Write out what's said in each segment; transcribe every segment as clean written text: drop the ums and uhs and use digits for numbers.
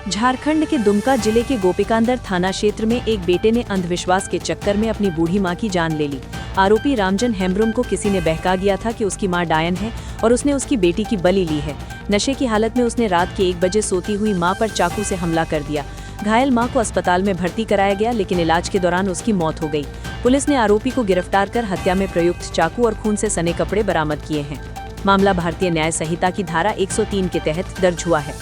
झारखंड के दुमका जिले के गोपिकांदर थाना क्षेत्र में एक बेटे ने अंधविश्वास के चक्कर में अपनी बूढ़ी मां की जान ले ली। आरोपी रामजन हेम्ब्रुम को किसी ने बहका दिया था कि उसकी मां डायन है और उसने उसकी बेटी की बलि ली है। नशे की हालत में उसने रात के 1 बजे सोती हुई मां पर चाकू से हमला कर दिया। घायल मां को अस्पताल में भर्ती कराया गया, लेकिन इलाज के दौरान उसकी मौत हो गई। पुलिस ने आरोपी को गिरफ्तार कर हत्या में प्रयुक्त चाकू और खून से सने कपड़े बरामद किए हैं। मामला भारतीय न्याय संहिता की धारा 103 के तहत दर्ज हुआ है।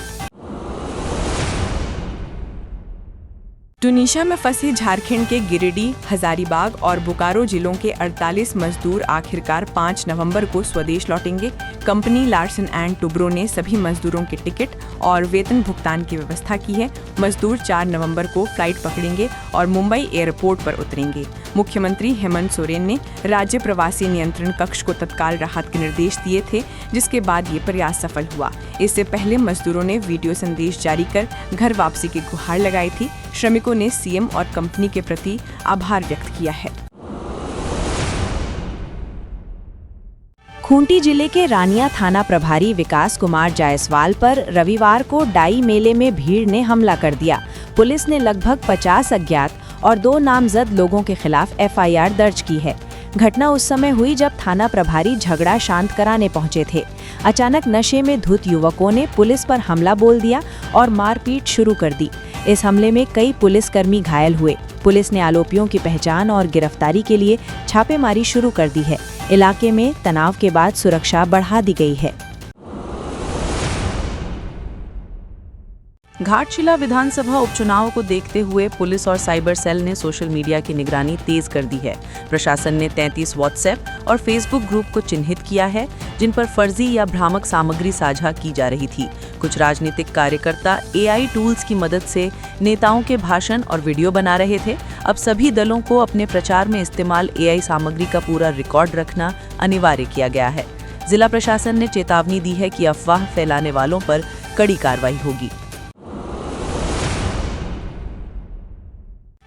टुनीशिया में फंसे झारखंड के गिरिडीह, हजारीबाग और बोकारो जिलों के 48 मजदूर आखिरकार 5 नवंबर को स्वदेश लौटेंगे। कंपनी लार्सन एंड टुब्रो ने सभी मजदूरों के टिकट और वेतन भुगतान की व्यवस्था की है। मजदूर 4 नवंबर को फ्लाइट पकड़ेंगे और मुंबई एयरपोर्ट पर उतरेंगे। मुख्यमंत्री हेमंत सोरेन ने राज्य प्रवासी नियंत्रण कक्ष को तत्काल राहत के निर्देश दिए थे, जिसके बाद ये प्रयास सफल हुआ। इससे पहले मजदूरों ने वीडियो संदेश जारी कर घर वापसी की गुहार लगाई थी। श्रमिकों ने सीएम और कंपनी के प्रति आभार व्यक्त किया है। खूंटी जिले के रानिया थाना प्रभारी विकास कुमार जायसवाल पर रविवार को डाई मेले में भीड़ ने हमला कर दिया। पुलिस ने लगभग 50 अज्ञात और 2 नामजद लोगों के खिलाफ एफआईआर दर्ज की है। घटना उस समय हुई जब थाना प्रभारी झगड़ा शांत कराने पहुंचे थे। अचानक नशे में धुत युवकों ने पुलिस पर हमला बोल दिया और मारपीट शुरू कर दी। इस हमले में कई पुलिसकर्मी घायल हुए। पुलिस ने आरोपियों की पहचान और गिरफ्तारी के लिए छापेमारी शुरू कर दी है। इलाके में तनाव के बाद सुरक्षा बढ़ा दी गई है। घाटशिला विधानसभा उपचुनाव को देखते हुए पुलिस और साइबर सेल ने सोशल मीडिया की निगरानी तेज कर दी है। प्रशासन ने 33 व्हाट्सएप और फेसबुक ग्रुप को चिन्हित किया है, जिन पर फर्जी या भ्रामक सामग्री साझा की जा रही थी। कुछ राजनीतिक कार्यकर्ता एआई टूल्स की मदद से नेताओं के भाषण और वीडियो बना रहे थे। अब सभी दलों को अपने प्रचार में इस्तेमाल एआई सामग्री का पूरा रिकॉर्ड रखना अनिवार्य किया गया है। जिला प्रशासन ने चेतावनी दी है कि अफवाह फैलाने वालों पर कड़ी कार्रवाई होगी।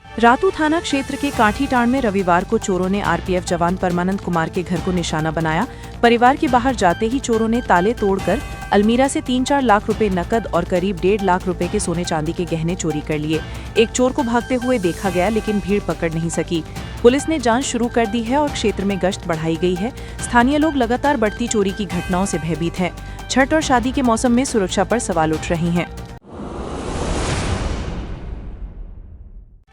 रातू थाना क्षेत्र के काठीटाण में रविवार को चोरों ने आरपीएफ जवान परमानंद कुमार के घर को निशाना बनाया। परिवार के बाहर जाते ही चोरों ने ताले तोड़कर अलमीरा से 3-4 लाख रुपए नकद और करीब 1.5 लाख रुपए के सोने चांदी के गहने चोरी कर लिए। एक चोर को भागते हुए देखा गया, लेकिन भीड़ पकड़ नहीं सकी। पुलिस ने जांच शुरू कर दी है और क्षेत्र में गश्त बढ़ाई गई है। स्थानीय लोग लगातार बढ़ती चोरी की घटनाओं से भयभीत हैं। छठ और शादी के मौसम में सुरक्षा पर सवाल उठ रहे हैं।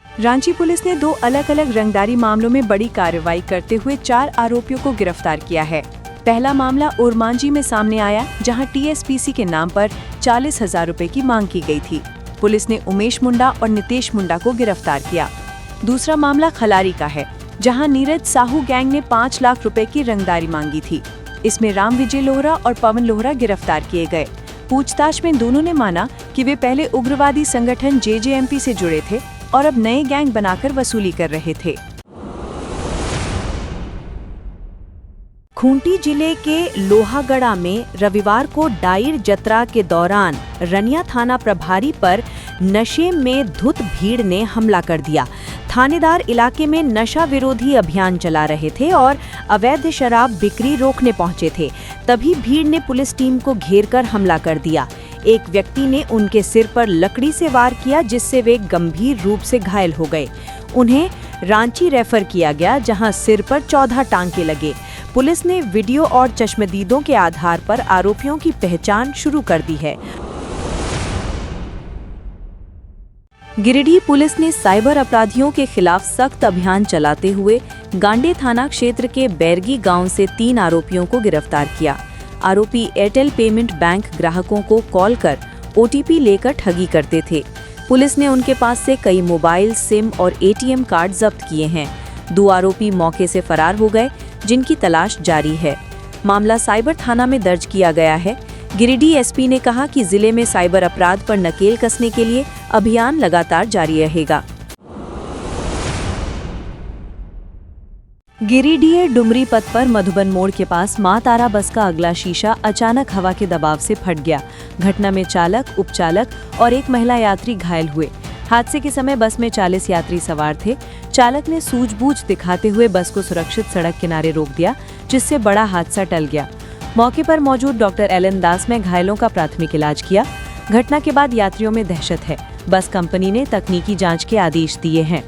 रांची पुलिस ने 2 अलग-अलग रंगदारी मामलों में बड़ी कार्रवाई करते हुए 4 आरोपियों को गिरफ्तार किया है। पहला मामला ओरमांझी में सामने आया, जहां टीएसपीसी के नाम पर 40,000 रुपए की मांग की गई थी। पुलिस ने उमेश मुंडा और नितेश मुंडा को गिरफ्तार किया। दूसरा मामला खलारी का है, जहां नीरज साहू गैंग ने 5 लाख रुपए की रंगदारी मांगी थी। इसमें राम विजय लोहरा और पवन लोहरा गिरफ्तार किए गए। पूछताछ में दोनों ने माना कि वे पहले उग्रवादी संगठन जेजेएमपी से जुड़े थे और अब नए गैंग बनाकर वसूली कर रहे थे। खूंटी जिले के लोहागड़ा में रविवार को डाइर जत्रा के दौरान रनिया थाना प्रभारी पर नशे में धुत भीड़ ने हमला कर दिया। थानेदार इलाके में नशा विरोधी अभियान चला रहे थे और अवैध शराब बिक्री रोकने पहुंचे थे। तभी भीड़ ने पुलिस टीम को घेरकर हमला कर दिया। एक व्यक्ति ने उनके सिर पर लकड़ी से वार किया, जिससे वे गंभीर रूप से घायल हो गए। उन्हें रांची रेफर किया गया, जहां सिर पर 14 टांके लगे। पुलिस ने वीडियो और चश्मदीदों के आधार पर आरोपियों की पहचान शुरू कर दी है। गिरिडीह पुलिस ने साइबर अपराधियों के खिलाफ सख्त अभियान चलाते हुए गांडे थाना क्षेत्र के बैरगी गांव से 3 आरोपियों को गिरफ्तार किया। आरोपी एयरटेल पेमेंट बैंक ग्राहकों को कॉल कर ओटीपी लेकर ठगी करते थे। पुलिस ने उनके पास से कई मोबाइल, सिम और एटीएम कार्ड जब्त किए हैं। 2 आरोपी मौके से फरार हो गए, जिनकी तलाश जारी है। मामला साइबर थाना में दर्ज किया गया है। गिरिडीह एसपी ने कहा कि जिले में साइबर अपराध पर नकेल कसने के लिए अभियान लगातार जारी रहेगा। गिरिडीह डुमरी पथ पर मधुबन मोड़ के पास मां तारा बस का अगला शीशा अचानक हवा के दबाव से फट गया। घटना में चालक, उपचालक और एक महिला यात्री घायल हुए। हादसे के समय बस में 40 यात्री सवार थे। चालक ने सूझबूझ दिखाते हुए बस को सुरक्षित सड़क किनारे रोक दिया, जिससे बड़ा हादसा टल गया। मौके पर मौजूद डॉक्टर एलन दास ने घायलों का प्राथमिक इलाज किया। घटना के बाद यात्रियों में दहशत है। बस कंपनी ने तकनीकी जांच के आदेश दिए हैं।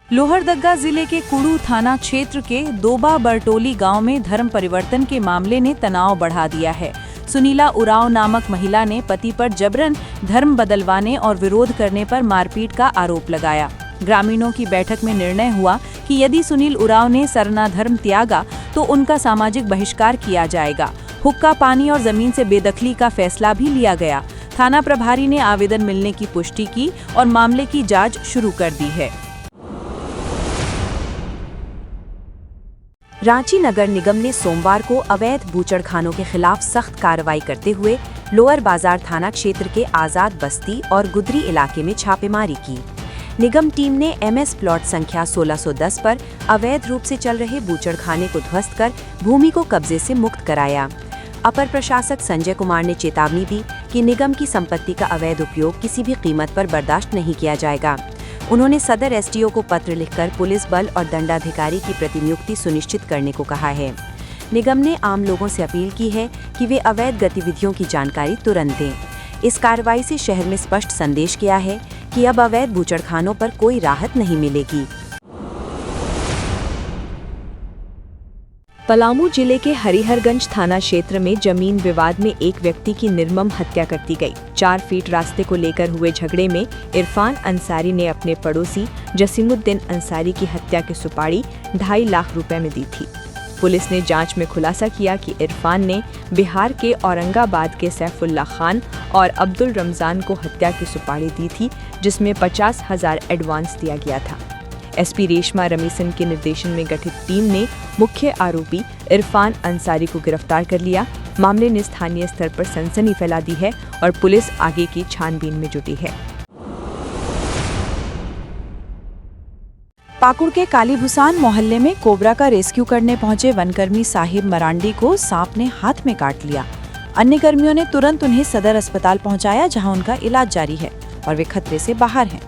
लोहरदगा जिले के कुड़ू थाना क्षेत्र के दोबा बरटोली गांव में धर्म परिवर्तन के मामले ने तनाव बढ़ा दिया है। सुनीला उरांव नामक महिला ने पति पर जबरन धर्म बदलवाने और विरोध करने पर मारपीट का आरोप लगाया। ग्रामीणों की बैठक में निर्णय हुआ कि यदि सुनील उरांव ने सरना धर्म त्यागा तो उनका सामाजिक बहिष्कार किया जाएगा। हुक्का पानी और जमीन से बेदखली का फैसला भी लिया गया। थाना प्रभारी ने आवेदन मिलने की पुष्टि की और मामले की जांच शुरू कर दी है। रांची नगर निगम ने सोमवार को अवैध बूचड़खानों के खिलाफ सख्त कार्रवाई करते हुए लोअर बाजार थाना क्षेत्र के आजाद बस्ती और गुदरी इलाके में छापेमारी की। निगम टीम ने MS प्लॉट संख्या 1610 पर अवैध रूप से चल रहे बूचड़खाने को ध्वस्त कर भूमि को कब्जे से मुक्त कराया। अपर प्रशासक संजय कुमार ने चेतावनी दी कि निगम की संपत्ति का अवैध उपयोग किसी भी कीमत पर बर्दाश्त नहीं किया जाएगा। उन्होंने सदर SDO को पत्र लिखकर पुलिस बल और दंडाधिकारी की प्रतिनियुक्ति सुनिश्चित करने को कहा है। निगम ने आम लोगों से अपील की है कि वे अवैध गतिविधियों की जानकारी तुरंत दें। इस कार्रवाई से शहर में स्पष्ट संदेश गया है कि अब अवैध बूचड़खानों पर कोई राहत नहीं मिलेगी। पलामू जिले के हरिहरगंज थाना क्षेत्र में जमीन विवाद में एक व्यक्ति की निर्मम हत्या कर दी गई। 4 फीट रास्ते को लेकर हुए झगड़े में इरफान अंसारी ने अपने पड़ोसी जसीमुद्दीन अंसारी की हत्या की सुपारी 2.5 लाख रुपए में दी थी। पुलिस ने जांच में खुलासा किया कि इरफान ने बिहार के औरंगाबाद के सैफुल्ला खान और अब्दुल रमजान को हत्या की सुपारी दी थी, जिसमें 50,000 एडवांस दिया गया था। SP रेशमा रमीसन के निर्देशन में गठित टीम ने मुख्य आरोपी इरफान अंसारी को गिरफ्तार कर लिया। मामले ने स्थानीय स्तर पर सनसनी फैला दी है और पुलिस आगे की छानबीन में जुटी है। पाकुड़ के कालीभुसान मोहल्ले में कोबरा का रेस्क्यू करने पहुंचे वनकर्मी साहिब मरांडी को सांप ने हाथ में काट लिया। अन्य कर्मियों ने तुरंत उन्हें सदर अस्पताल पहुंचाया, जहां उनका इलाज जारी है और वे खतरे से बाहर हैं।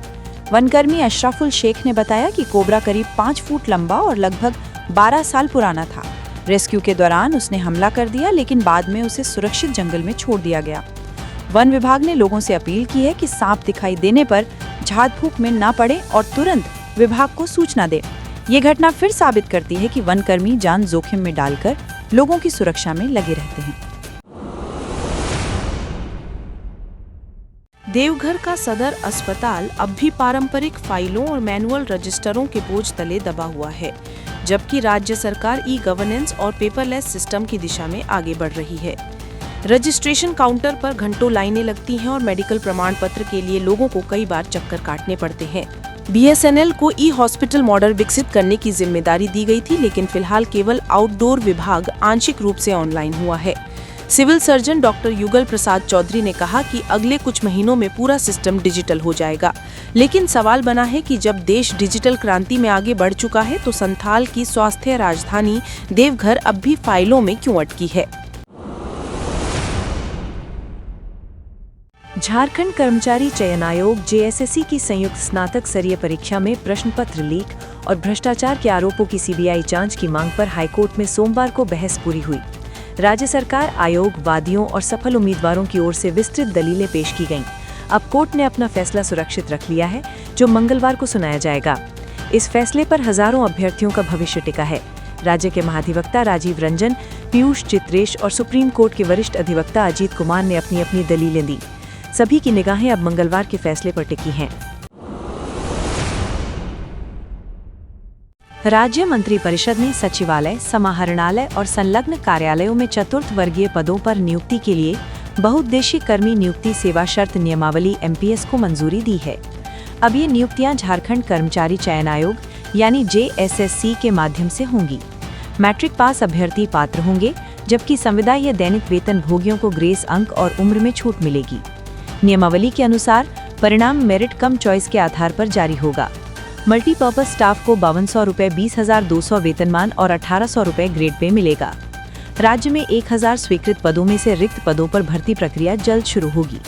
वनकर्मी अशरफुल शेख ने बताया कि कोबरा करीब 5 फुट लंबा और लगभग 12 साल पुराना था। रेस्क्यू के दौरान उसने हमला कर दिया, लेकिन बाद में उसे सुरक्षित जंगल में छोड़ दिया गया। वन विभाग ने लोगों से अपील की है कि सांप दिखाई देने पर झाड़ फूक में न पड़े और तुरंत विभाग को सूचना दे। ये घटना फिर साबित करती है कि वनकर्मी जान जोखिम में डालकर लोगों की सुरक्षा में लगे रहते हैं। देवघर का सदर अस्पताल अब भी पारंपरिक फाइलों और मैनुअल रजिस्टरों के बोझ तले दबा हुआ है, जबकि राज्य सरकार ई-गवर्नेंस और पेपरलेस सिस्टम की दिशा में आगे बढ़ रही है। रजिस्ट्रेशन काउंटर पर घंटों लाइनें लगती हैं और मेडिकल प्रमाण पत्र के लिए लोगों को कई बार चक्कर काटने पड़ते हैं। BSNL को ई-हॉस्पिटल मॉडल विकसित करने की जिम्मेदारी दी गई थी, लेकिन फिलहाल केवल आउटडोर विभाग आंशिक रूप से ऑनलाइन हुआ है। सिविल सर्जन डॉक्टर युगल प्रसाद चौधरी ने कहा कि अगले कुछ महीनों में पूरा सिस्टम डिजिटल हो जाएगा, लेकिन सवाल बना है कि जब देश डिजिटल क्रांति में आगे बढ़ चुका है तो संथाल की स्वास्थ्य राजधानी देवघर अब भी फाइलों में क्यों अटकी है। झारखंड कर्मचारी चयन आयोग JSSC की संयुक्त स्नातक स्तरीय परीक्षा में प्रश्न पत्र लीक और भ्रष्टाचार के आरोपों की CBI जांच की मांग पर हाईकोर्ट में सोमवार को बहस पूरी हुई। राज्य सरकार, आयोग, वादियों और सफल उम्मीदवारों की ओर से विस्तृत दलीलें पेश की गईं। अब कोर्ट ने अपना फैसला सुरक्षित रख लिया है, जो मंगलवार को सुनाया जाएगा। इस फैसले पर हजारों अभ्यर्थियों का भविष्य टिका है। राज्य के महाधिवक्ता राजीव रंजन, पीयूष चित्रेश और सुप्रीम कोर्ट के वरिष्ठ अधिवक्ता अजीत कुमार ने अपनी अपनी दलीलें दी। सभी की निगाहें अब मंगलवार के फैसले पर टिकी हैं। राज्य मंत्रिपरिषद ने सचिवालय, समाहरणालय और संलग्न कार्यालयों में चतुर्थ वर्गीय पदों पर नियुक्ति के लिए बहुउद्देशीय कर्मी नियुक्ति सेवा शर्त नियमावली MPS को मंजूरी दी है। अब ये नियुक्तियां झारखंड कर्मचारी चयन आयोग यानी JSSC के माध्यम से होंगी। मैट्रिक पास अभ्यर्थी पात्र होंगे, जबकि संविदा या दैनिक वेतन भोगियों को ग्रेस अंक और उम्र में छूट मिलेगी। नियमावली के अनुसार परिणाम मेरिट कम चॉइस के आधार पर जारी होगा। मल्टीपर्पज स्टाफ को 5200 रुपये, 20,200 वेतनमान और 1800 रुपये ग्रेड पे मिलेगा। राज्य में 1000 स्वीकृत पदों में से रिक्त पदों पर भर्ती प्रक्रिया जल्द शुरू होगी।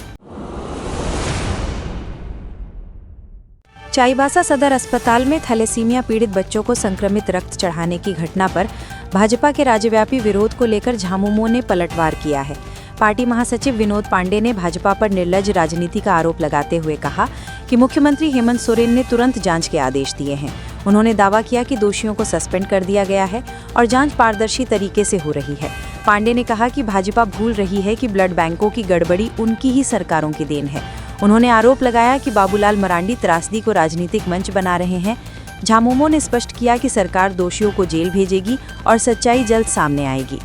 चाईबासा सदर अस्पताल में थैलेसीमिया पीड़ित बच्चों को संक्रमित रक्त चढ़ाने की घटना पर भाजपा के राज्यव्यापी विरोध को लेकर झामुमो ने पलटवार किया है। पार्टी महासचिव विनोद पांडे ने भाजपा पर निर्लज्ज राजनीति का आरोप लगाते हुए कहा कि मुख्यमंत्री हेमंत सोरेन ने तुरंत जांच के आदेश दिए हैं। उन्होंने दावा किया कि दोषियों को सस्पेंड कर दिया गया है और जांच पारदर्शी तरीके से हो रही है। पांडे ने कहा कि भाजपा भूल रही है कि ब्लड बैंकों की गड़बड़ी उनकी ही सरकारों की देन है। उन्होंने आरोप लगाया कि बाबूलाल मरांडी त्रासदी को राजनीतिक मंच बना रहे हैं। झामुमो ने स्पष्ट किया कि सरकार दोषियों को जेल भेजेगी और सच्चाई जल्द सामने आएगी।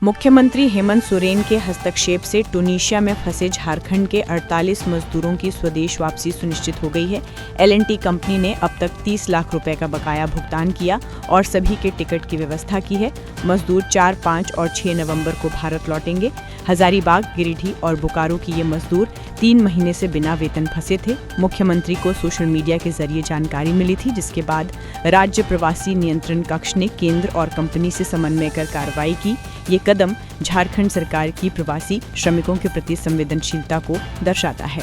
मुख्यमंत्री हेमंत सोरेन के हस्तक्षेप से टूनीशिया में फंसे झारखंड के 48 मजदूरों की स्वदेश वापसी सुनिश्चित हो गई है। L&T कंपनी ने अब तक 30 लाख रुपए का बकाया भुगतान किया और सभी के टिकट की व्यवस्था की है। मजदूर 4, 5 और 6 नवंबर को भारत लौटेंगे। हजारीबाग, गिरिडीह और बोकारो की ये मजदूर 3 महीने से बिना वेतन फंसे थे। मुख्यमंत्री को सोशल मीडिया के जरिए जानकारी मिली थी, जिसके बाद राज्य प्रवासी नियंत्रण कक्ष ने केंद्र और कंपनी से समन्वय कर कार्रवाई की। ये कदम झारखंड सरकार की प्रवासी श्रमिकों के प्रति संवेदनशीलता को दर्शाता है।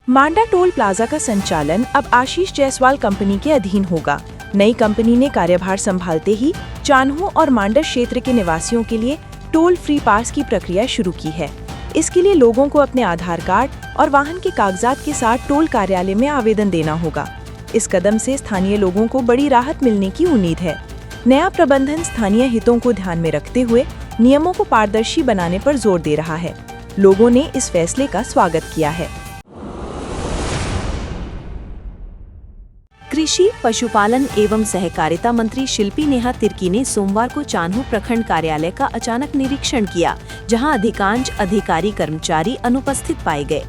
मांडा टोल प्लाजा का संचालन अब आशीष जायसवाल कंपनी के अधीन होगा। नई कंपनी ने कार्यभार संभालते ही चान्हो और मांडा क्षेत्र के निवासियों के लिए टोल फ्री पास की प्रक्रिया शुरू की है। इसके लिए लोगों को अपने आधार कार्ड और वाहन के कागजात के साथ टोल कार्यालय में आवेदन देना होगा। इस कदम से स्थानीय लोगों को बड़ी राहत मिलने की उम्मीद है। नया प्रबंधन स्थानीय हितों को ध्यान में रखते हुए नियमों को पारदर्शी बनाने पर जोर दे रहा है। लोगों ने इस फैसले का स्वागत किया है। कृषि, पशुपालन एवं सहकारिता मंत्री शिल्पी नेहा तिर्की ने सोमवार को चान्हो प्रखंड कार्यालय का अचानक निरीक्षण किया, जहां अधिकांश अधिकारी कर्मचारी अनुपस्थित पाए गए।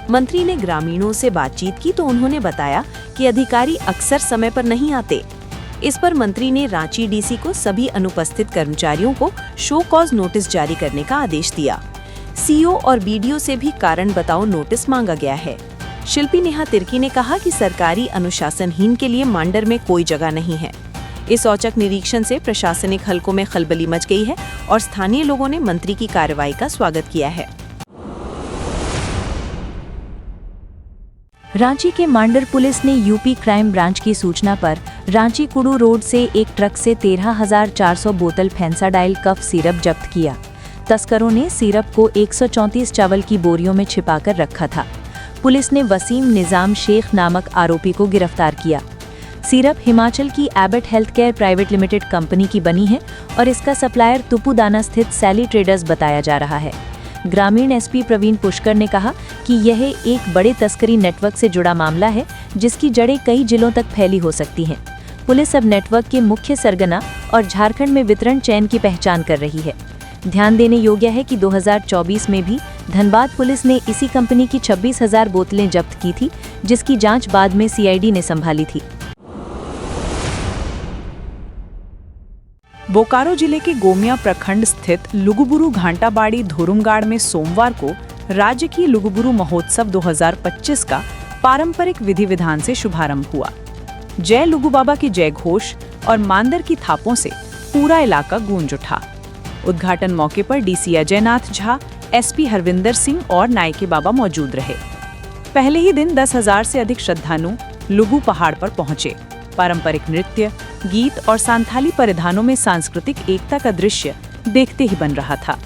मंत्री ने ग्रामीणों से बातचीत की तो उन्होंने बताया कि अधिकारी अक्सर समय पर नहीं आते। इस पर मंत्री ने रांची डीसी को सभी अनुपस्थित कर्मचारियों को शो कॉज नोटिस जारी करने का आदेश दिया। सीओ और बीडीओ से भी कारण बताओ नोटिस मांगा गया है। शिल्पी नेहा तिर्की ने कहा कि सरकारी अनुशासनहीन के लिए मांडर में कोई जगह नहीं है। इस औचक निरीक्षण से प्रशासनिक हलकों में खलबली मच गई है और स्थानीय लोगों ने मंत्री की कार्रवाई का स्वागत किया है। रांची के मांडर पुलिस ने यूपी क्राइम ब्रांच की सूचना पर रांची कुडू रोड से एक ट्रक से 13,400 बोतल फेंसाडाइल कफ सिरप जब्त किया। तस्करों ने सिरप को 134 चावल की बोरियों में छिपाकर रखा था। पुलिस ने वसीम निजाम शेख नामक आरोपी को गिरफ्तार किया। सिरप हिमाचल की Abbott health care private limited company की बनी है और इसका सप्लायर तुपुदाना स्थित सैली ट्रेडर्स बताया जा रहा है। ग्रामीण एसपी प्रवीण पुष्कर ने कहा कि यह एक बड़े तस्करी नेटवर्क से जुड़ा मामला है, जिसकी जड़ें कई जिलों तक फैली हो सकती हैं। पुलिस अब नेटवर्क के मुख्य सरगना और झारखंड में वितरण चैन की पहचान कर रही है। ध्यान देने योग्य है कि 2024 में भी धनबाद पुलिस ने इसी कंपनी की 26,000 बोतलें जब्त की थी, जिसकी जांच बाद में सीआईडी ने संभाली थी। बोकारो जिले के गोमिया प्रखंड स्थित लुगुबुरु घांटाबाड़ी धोरुमगाड़ में सोमवार को राज्य की लुगुबुरु महोत्सव 2025 का पारंपरिक विधि विधान से शुभारंभ हुआ। जय लुगु बाबा के जय घोष और मांदर की थापों से पूरा इलाका गूंज उठा। उद्घाटन मौके पर डीसी अजयनाथ झा, एसपी हरविंदर सिंह और नायके बाबा मौजूद रहे। पहले ही दिन 10,000 से अधिक श्रद्धालु लुगु पहाड़ पर पहुंचे। पारंपरिक नृत्य, गीत और सांथाली परिधानों में सांस्कृतिक एकता का दृश्य देखते ही बन रहा था।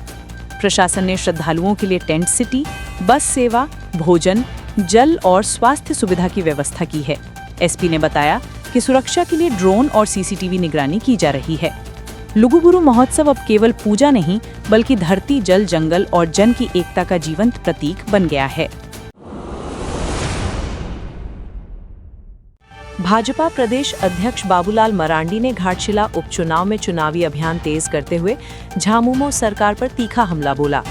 प्रशासन ने श्रद्धालुओं के लिए टेंट सिटी, बस सेवा, भोजन, जल और स्वास्थ्य सुविधा की व्यवस्था की है। एसपी ने बताया कि सुरक्षा के लिए ड्रोन और सीसीटीवी निगरानी की जा रही है। लुगुबुरु महोत्सव अब केवल पूजा नहीं, बल्कि धरती, जल, जंगल और जन की एकता का जीवंत प्रतीक बन गया है। भाजपा प्रदेश अध्यक्ष बाबूलाल मरांडी ने घाटशिला उपचुनाव में चुनावी अभियान तेज करते हुए झामुमो सरकार पर तीखा हमला बोला।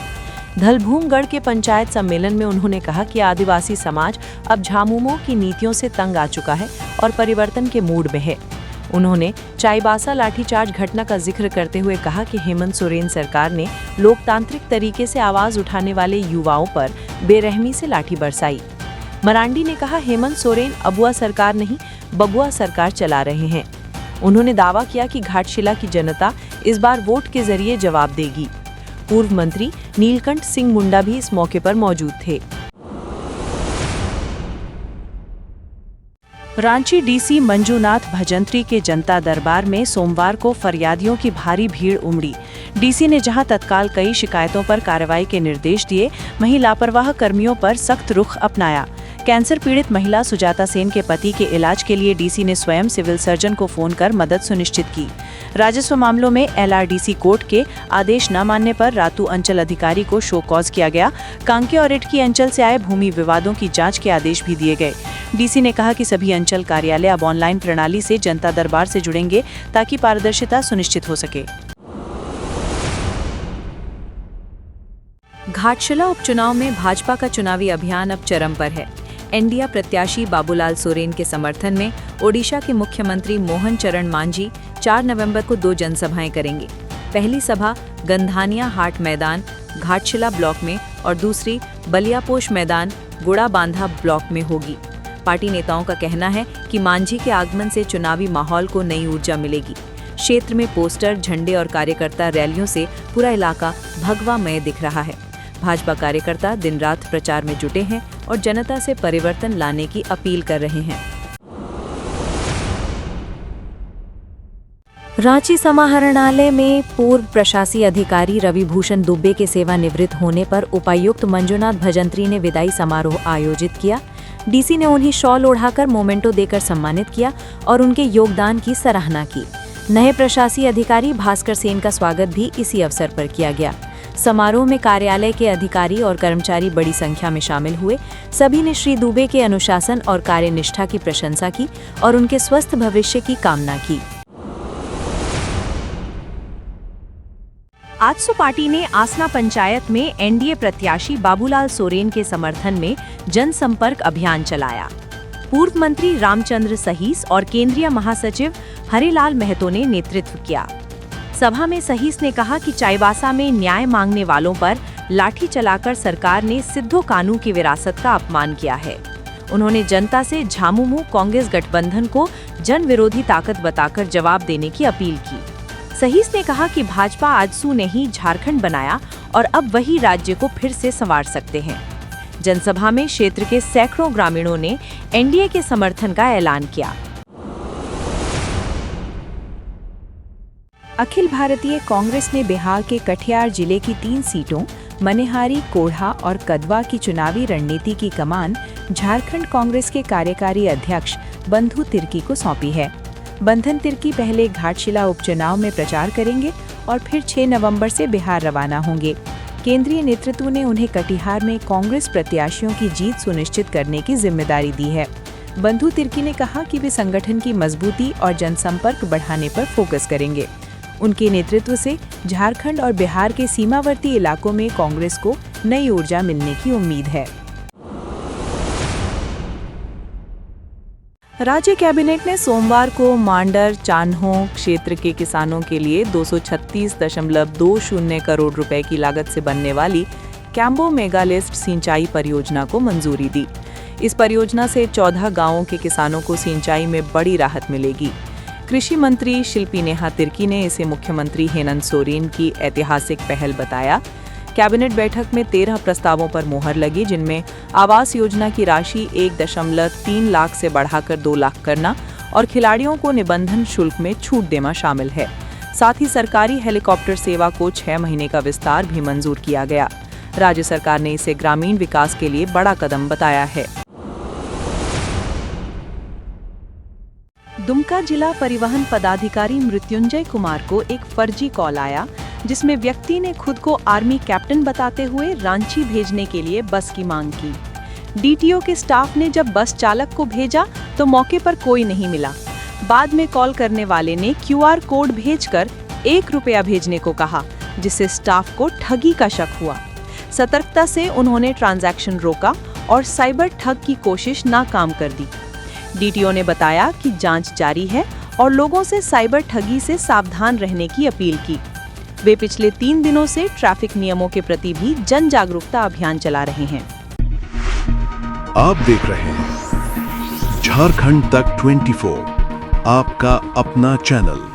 धलभूमगढ़ के पंचायत सम्मेलन में उन्होंने कहा कि आदिवासी समाज अब झामुमो की नीतियों से तंग आ चुका है और परिवर्तन के मूड में है। उन्होंने चाईबासा लाठीचार्ज घटना का जिक्र करते हुए कहा कि हेमंत सोरेन सरकार ने लोकतांत्रिक तरीके से आवाज उठाने वाले युवाओं पर बेरहमी से लाठी बरसाई। मरांडी ने कहा, हेमंत सोरेन अबुआ सरकार नहीं, बबुआ सरकार चला रहे हैं। उन्होंने दावा किया कि घाटशिला की जनता इस बार वोट के जरिए जवाब देगी। पूर्व मंत्री नीलकंठ सिंह मुंडा भी इस मौके पर मौजूद थे। रांची डीसी मंजूनाथ भजंत्री के जनता दरबार में सोमवार को फरियादियों की भारी भीड़ उमड़ी। डीसी ने जहां तत्काल कई शिकायतों पर कार्रवाई के निर्देश दिए, वहीं लापरवाह कर्मियों पर सख्त रुख अपनाया। कैंसर पीड़ित महिला सुजाता सेन के पति के इलाज के लिए डीसी ने स्वयं सिविल सर्जन को फोन कर मदद सुनिश्चित की। राजस्व मामलों में एलआरडीसी कोर्ट के आदेश न मानने पर रातू अंचल अधिकारी को शो कॉज किया गया। कांके और इटकी अंचल से आए भूमि विवादों की जांच के आदेश भी दिए गए। डीसी ने कहा कि सभी अंचल कार्यालय अब ऑनलाइन प्रणाली से जनता दरबार से जुड़ेंगे ताकि पारदर्शिता सुनिश्चित हो सके। घाटशिला उपचुनाव में भाजपा का चुनावी अभियान अब चरम पर है। एनडीए प्रत्याशी बाबूलाल सोरेन के समर्थन में ओडिशा के मुख्यमंत्री मोहन चरण मांझी 4 नवंबर को 2 जनसभाएं करेंगे। पहली सभा गंधानिया हाट मैदान घाटशिला ब्लॉक में और दूसरी बलियापोश मैदान गुड़ाबांधा ब्लॉक में होगी। पार्टी नेताओं का कहना है कि मांझी के आगमन से चुनावी माहौल को नई ऊर्जा मिलेगी। क्षेत्र में पोस्टर, झंडे और कार्यकर्ता रैलियों से पूरा इलाका भगवामय दिख रहा है। भाजपा कार्यकर्ता दिन रात प्रचार में जुटे हैं और जनता से परिवर्तन लाने की अपील कर रहे हैं। रांची समाहरणालय में पूर्व प्रशासी अधिकारी रविभूषण दुबे के सेवानिवृत्त होने पर उपायुक्त मंजूनाथ भजंत्री ने विदाई समारोह आयोजित किया। डीसी ने उन्हें शॉल ओढ़ाकर मोमेंटो देकर सम्मानित किया और उनके योगदान की सराहना की। नए प्रशासी अधिकारी भास्कर सेन का स्वागत भी इसी अवसर पर किया गया। समारोह में कार्यालय के अधिकारी और कर्मचारी बड़ी संख्या में शामिल हुए। सभी ने श्री दुबे के अनुशासन और कार्यनिष्ठा की प्रशंसा की और उनके स्वस्थ भविष्य की कामना की। आजसू पार्टी ने आसना पंचायत में एनडीए प्रत्याशी बाबूलाल सोरेन के समर्थन में जनसंपर्क अभियान चलाया। पूर्व मंत्री रामचंद्र सहीस और केंद्रीय महासचिव हरिलाल महतो ने नेतृत्व किया। सभा में सहीस ने कहा कि चाईबासा में न्याय मांगने वालों पर लाठी चलाकर सरकार ने सिद्धो कानू की विरासत का अपमान किया है। उन्होंने जनता से झामुमो कांग्रेस गठबंधन को जन विरोधी ताकत बताकर जवाब देने की अपील की। सहीस ने कहा कि भाजपा आजसू ने ही झारखंड बनाया और अब वही राज्य को फिर से संवार सकते हैं। जनसभा में क्षेत्र के सैकड़ों ग्रामीणों ने एनडीए के समर्थन का ऐलान किया। अखिल भारतीय कांग्रेस ने बिहार के कटिहार जिले की 3 सीटों मनिहारी, कोढ़ा और कदवा की चुनावी रणनीति की कमान झारखंड कांग्रेस के कार्यकारी अध्यक्ष बंधु तिर्की को सौंपी है। बंधन तिर्की पहले घाटशिला उपचुनाव में प्रचार करेंगे और फिर 6 नवंबर से बिहार रवाना होंगे। केंद्रीय नेतृत्व ने उन्हें कटिहार में कांग्रेस प्रत्याशियों की जीत सुनिश्चित करने की जिम्मेदारी दी है। बंधु तिर्की ने कहा कि वे संगठन की मजबूती और जनसंपर्क बढ़ाने पर फोकस करेंगे। उनके नेतृत्व से झारखंड और बिहार के सीमावर्ती इलाकों में कांग्रेस को नई ऊर्जा मिलने की उम्मीद है। राज्य कैबिनेट ने सोमवार को मांडर चान्हो क्षेत्र के किसानों के लिए 236.20 करोड़ रुपए की लागत से बनने वाली कैम्बो मेगालिस्ट सिंचाई परियोजना को मंजूरी दी। इस परियोजना से 14 गांवों के किसानों को सिंचाई में बड़ी राहत मिलेगी। कृषि मंत्री शिल्पी नेहा तिर्की ने इसे मुख्यमंत्री हेमंत सोरेन की ऐतिहासिक पहल बताया। कैबिनेट बैठक में 13 प्रस्तावों पर मोहर लगी, जिनमें आवास योजना की राशि 1.3 लाख से बढ़ाकर 2 लाख करना और खिलाड़ियों को निबंधन शुल्क में छूट देना शामिल है। साथ ही सरकारी हेलीकॉप्टर सेवा को 6 महीने का विस्तार भी मंजूर किया गया। राज्य सरकार ने इसे ग्रामीण विकास के लिए बड़ा कदम बताया है। दुमका जिला परिवहन पदाधिकारी मृत्युंजय कुमार को एक फर्जी कॉल आया, जिसमें व्यक्ति ने खुद को आर्मी कैप्टन बताते हुए रांची भेजने के लिए बस की मांग की। डीटीओ के स्टाफ ने जब बस चालक को भेजा तो मौके पर कोई नहीं मिला। बाद में कॉल करने वाले ने क्यूआर कोड भेजकर 1 रुपया भेजने को कहा, जिससे स्टाफ को ठगी का शक हुआ। सतर्कता से उन्होंने ट्रांजैक्शन रोका और साइबर ठग की कोशिश नाकाम कर दी। डीटीओ ने बताया कि जांच जारी है और लोगों से साइबर ठगी से सावधान रहने की अपील की। वे पिछले 3 दिनों से ट्रैफिक नियमों के प्रति भी जन जागरूकता अभियान चला रहे हैं। आप देख रहे हैं झारखंड तक 24, आपका अपना चैनल।